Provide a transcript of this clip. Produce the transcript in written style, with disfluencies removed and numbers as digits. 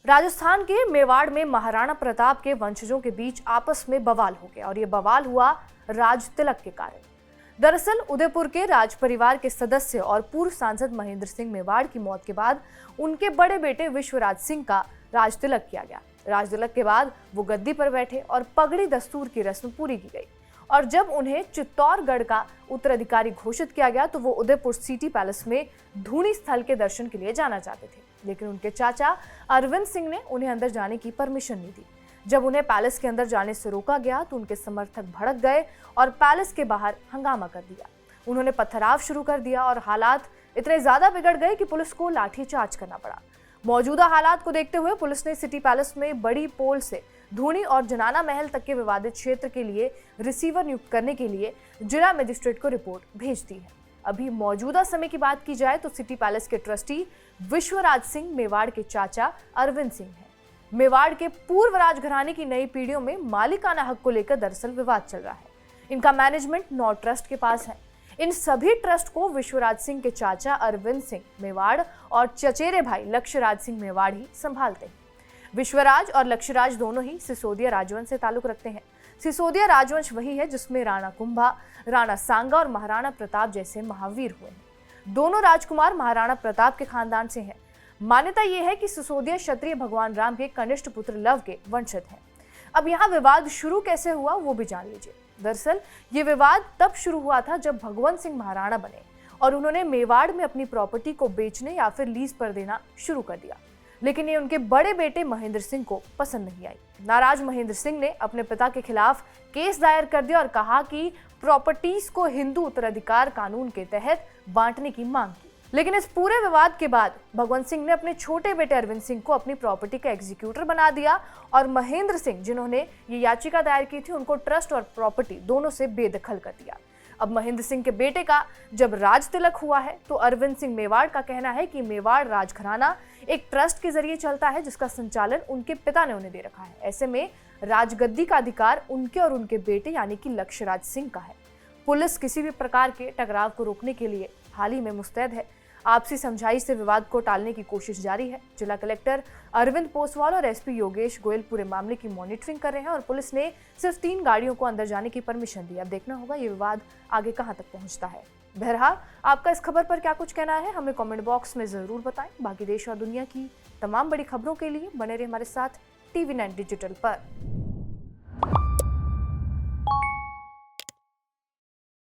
राजस्थान के मेवाड़ में महाराणा प्रताप के वंशजों के बीच आपस में बवाल हो गया और ये बवाल हुआ राज तिलक के कारण। दरअसल उदयपुर के राज परिवार के सदस्य और पूर्व सांसद महेंद्र सिंह मेवाड़ की मौत के बाद उनके बड़े बेटे विश्वराज सिंह का राज तिलक किया गया। राज तिलक के बाद वो गद्दी पर बैठे और पगड़ी दस्तूर की रस्म पूरी की गई और जब उन्हें चित्तौड़गढ़ का उत्तराधिकारी घोषित किया गया तो वो उदयपुर सिटी पैलेस में धूनी स्थल के दर्शन के लिए जाना चाहते थे, लेकिन उनके चाचा अरविंद सिंह ने उन्हें अंदर जाने की परमिशन नहीं दी। जब उन्हें पैलेस के अंदर जाने से रोका गया तो उनके समर्थक भड़क गए और पैलेस के बाहर हंगामा कर दिया। उन्होंने पथराव शुरू कर दिया और हालात इतने ज्यादा बिगड़ गए कि पुलिस को लाठीचार्ज करना पड़ा। मौजूदा हालात को देखते हुए पुलिस ने सिटी पैलेस में बड़ी पोल से धूनी और जनाना महल तक के विवादित क्षेत्र के लिए रिसीवर नियुक्त करने के लिए जिला मजिस्ट्रेट को रिपोर्ट भेज दी है। अभी मौजूदा समय की बात की जाए तो सिटी पैलेस के ट्रस्टी विश्वराज सिंह मेवाड़ के चाचा अरविंद सिंह हैं। मेवाड़ के पूर्व राजघराने की नई पीढ़ियों में मालिकाना हक को लेकर दरअसल विवाद चल रहा है। इनका मैनेजमेंट नौ ट्रस्ट के पास है। इन सभी ट्रस्ट को विश्वराज सिंह के चाचा अरविंद सिंह मेवाड़ और चचेरे भाई लक्ष्यराज सिंह मेवाड़ ही संभालते हैं। विश्वराज और लक्ष्यराज दोनों ही सिसोदिया राजवंश से ताल्लुक रखते हैं। सिसोदिया राजवंश वही है जिसमें राणा कुंभा, राणा सांगा और महाराणा प्रताप जैसे महावीर हुए हैं। दोनों राजकुमार महाराणा प्रताप के खानदान से हैं। मान्यता यह है कि सिसोदिया क्षत्रिय भगवान राम के कनिष्ठ पुत्र लव के वंशज हैं। अब यहाँ विवाद शुरू कैसे हुआ वो भी जान लीजिए। दरअसल ये विवाद तब शुरू हुआ था जब भगवंत सिंह महाराणा बने और उन्होंने मेवाड़ में अपनी प्रॉपर्टी को बेचने या फिर लीज पर देना शुरू कर दिया, लेकिन ये उनके बड़े बेटे महेंद्र सिंह को पसंद नहीं आई। नाराज महेंद्र सिंह ने अपने पिता के खिलाफ केस दायर कर दिया और कहा कि प्रॉपर्टीज को हिंदू उत्तराधिकार कानून के तहत बांटने की मांग की। लेकिन इस पूरे विवाद के बाद भगवंत सिंह ने अपने छोटे बेटे अरविंद सिंह को अपनी प्रॉपर्टी का एग्जीक्यूटर बना दिया और महेंद्र सिंह, जिन्होंने ये याचिका दायर की थी, उनको ट्रस्ट और प्रॉपर्टी दोनों से बेदखल कर दिया। अब महेंद्र सिंह के बेटे का जब राज तिलक हुआ है तो अरविंद सिंह मेवाड़ का कहना है कि मेवाड़ राजघराना एक ट्रस्ट के जरिए चलता है जिसका संचालन उनके पिता ने उन्हें दे रखा है। ऐसे में राजगद्दी का अधिकार उनके और उनके बेटे यानी कि लक्ष्यराज सिंह का है। पुलिस किसी भी प्रकार के टकराव को रोकने के लिए हाल ही में मुस्तैद है। आपसी समझाई से विवाद को टालने की कोशिश जारी है। जिला कलेक्टर अरविंद पोसवाल और एसपी योगेश गोयल पूरे मामले की मॉनिटरिंग कर रहे हैं और पुलिस ने सिर्फ 3 गाड़ियों को अंदर जाने की परमिशन दी। अब देखना होगा ये विवाद आगे कहां तक पहुंचता है। बहरहाल आपका इस खबर पर क्या कुछ कहना है हमें कमेंट बॉक्स में जरूर बताएं। बाकी देश और दुनिया की तमाम बड़ी खबरों के लिए बने रहे हमारे साथ TV9 डिजिटल पर।